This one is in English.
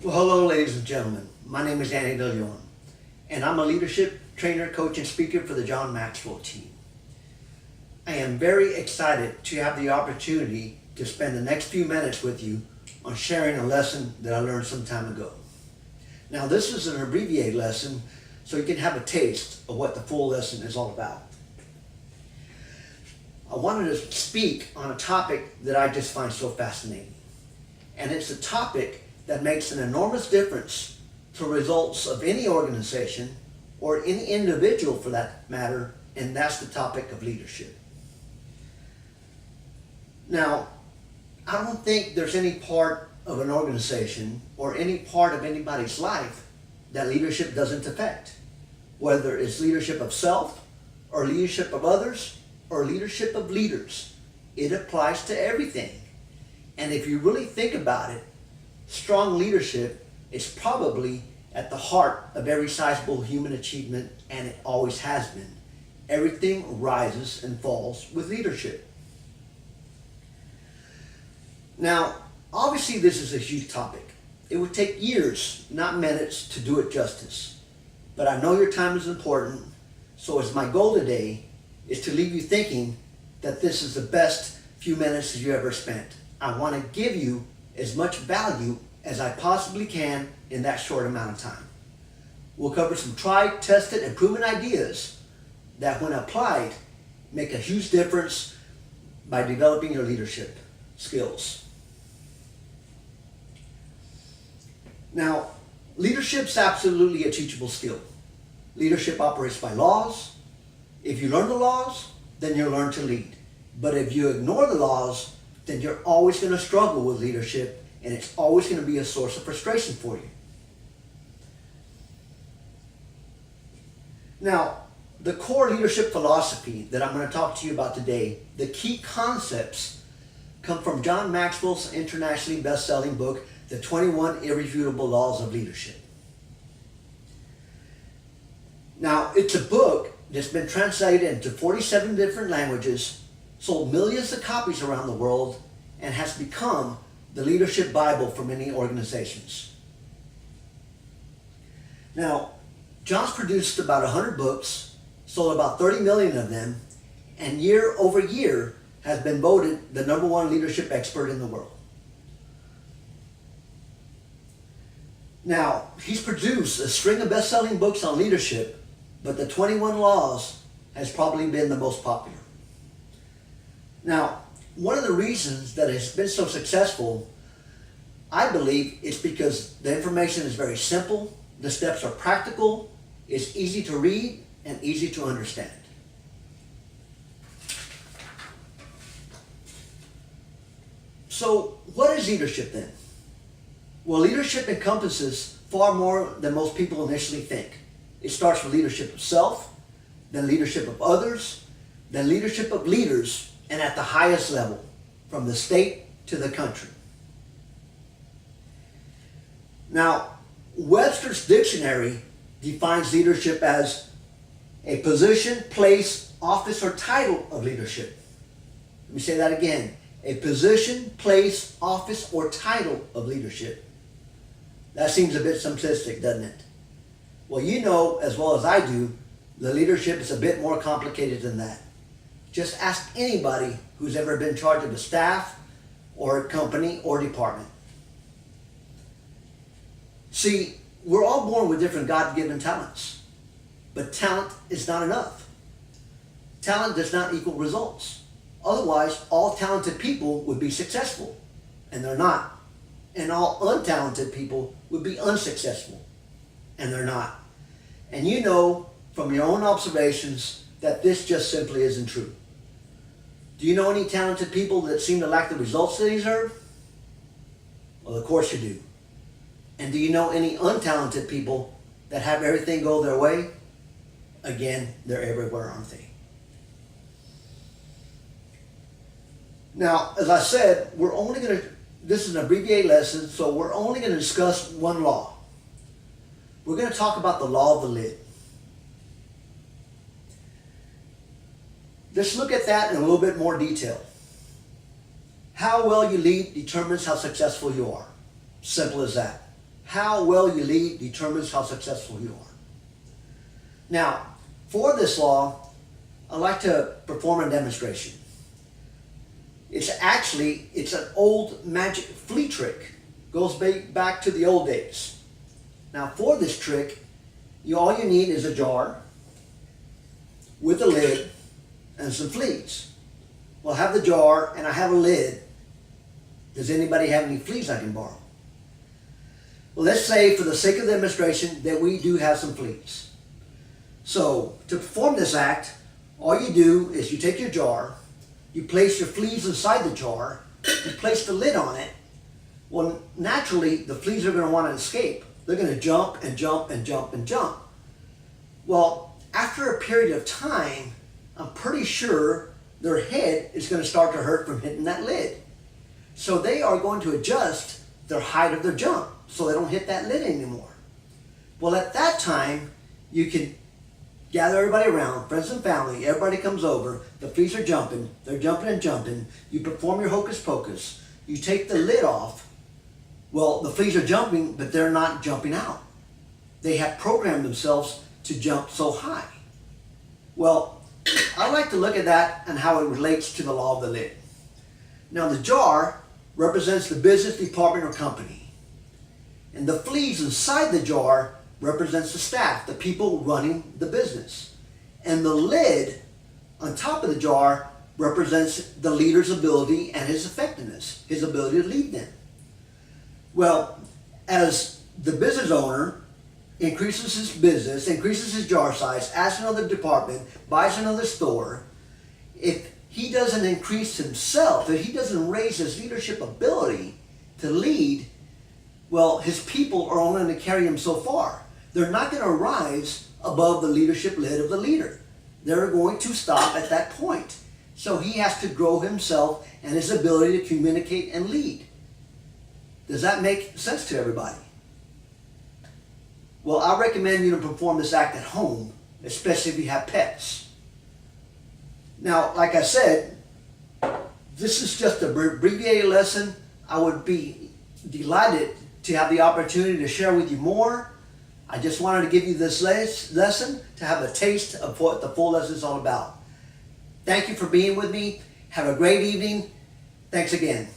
Well, hello, ladies and gentlemen. My name is Danny DeLeon, and I'm a leadership trainer, coach, and speaker for the John Maxwell team. I am very excited to have the opportunity to spend the next few minutes with you on sharing a lesson that I learned some time ago. Now, this is an abbreviated lesson, so you can have a taste of what the full lesson is all about. I wanted to speak on a topic that I just find so fascinating, and it's a topic that makes an enormous difference to results of any organization or any individual for that matter, and that's the topic of leadership. Now, I don't think there's any part of an organization or any part of anybody's life that leadership doesn't affect, whether it's leadership of self or leadership of others or leadership of leaders. It applies to everything. And if you really think about it, strong leadership is probably at the heart of every sizable human achievement, and it always has been. Everything rises and falls with leadership. Now, obviously this is a huge topic. It would take years, not minutes, to do it justice. But I know your time is important, so as my goal today is to leave you thinking that this is the best few minutes you ever spent. I want to give you as much value as I possibly can in that short amount of time. We'll cover some tried, tested, and proven ideas that when applied make a huge difference by developing your leadership skills. Now, leadership's absolutely a teachable skill. Leadership operates by laws. If you learn the laws, then you'll learn to lead. But if you ignore the laws, then you're always going to struggle with leadership, and it's always going to be a source of frustration for you. Now, the core leadership philosophy that I'm going to talk to you about today, the key concepts, come from John Maxwell's internationally best-selling book, The 21 Irrefutable Laws of Leadership. Now, it's a book that's been translated into 47 different languages, sold millions of copies around the world, and has become the leadership Bible for many organizations. Now, John's produced about 100 books, sold about 30 million of them, and year over year has been voted the #1 leadership expert in the world. Now, he's produced a string of best-selling books on leadership, but the 21 Laws has probably been the most popular. Now, one of the reasons that it's been so successful, I believe, is because the information is very simple, the steps are practical, it's easy to read, and easy to understand. So, what is leadership then? Well, leadership encompasses far more than most people initially think. It starts with leadership of self, then leadership of others, then leadership of leaders, and at the highest level, from the state to the country. Now, Webster's dictionary defines leadership as a position, place, office, or title of leadership. Let me say that again. A position, place, office, or title of leadership. That seems a bit simplistic, doesn't it? Well, you know as well as I do, the leadership is a bit more complicated than that. Just ask anybody who's ever been in charge of a staff or a company or department. See, we're all born with different God-given talents, but talent is not enough. Talent does not equal results. Otherwise, all talented people would be successful, and they're not. And all untalented people would be unsuccessful, and they're not. And you know from your own observations that this just simply isn't true. Do you know any talented people that seem to lack the results they deserve? Well, of course you do. And do you know any untalented people that have everything go their way? Again, they're everywhere, aren't they? Now, as I said, this is an abbreviated lesson, so we're only going to discuss one law. We're going to talk about the law of the lid. Let's look at that in a little bit more detail. How well you lead determines how successful you are. Simple as that. How well you lead determines how successful you are. Now, for this law, I'd like to perform a demonstration. It's an old magic flea trick. Goes back to the old days. Now, for this trick, all you need is a jar with a lid and some fleas. Well, I have the jar and I have a lid. Does anybody have any fleas I can borrow? Well, let's say for the sake of the demonstration that we do have some fleas. So to perform this act, all you do is you take your jar, you place your fleas inside the jar, you place the lid on it. Well, naturally, the fleas are going to want to escape. They're going to jump and jump and jump and jump. Well, after a period of time, I'm pretty sure their head is going to start to hurt from hitting that lid. So they are going to adjust their height of their jump so they don't hit that lid anymore. Well, at that time, you can gather everybody around, friends and family, everybody comes over, the fleas are jumping, they're jumping and jumping, you perform your hocus pocus, you take the lid off. Well, the fleas are jumping, but they're not jumping out. They have programmed themselves to jump so high. Well, I like to look at that and how it relates to the law of the lid. Now, the jar represents the business department or company. And the fleas inside the jar represents the staff, the people running the business. And the lid on top of the jar represents the leader's ability and his effectiveness, his ability to lead them. Well, as the business owner increases his business, increases his jar size, adds another department, buys another store, if he doesn't increase himself, if he doesn't raise his leadership ability to lead, well, his people are only going to carry him so far. They're not going to rise above the leadership lid of the leader. They're going to stop at that point. So he has to grow himself and his ability to communicate and lead. Does that make sense to everybody? Well, I recommend you to perform this act at home, especially if you have pets. Now, like I said, this is just a abbreviated lesson. I would be delighted to have the opportunity to share with you more. I just wanted to give you this lesson to have a taste of what the full lesson is all about. Thank you for being with me. Have a great evening. Thanks again.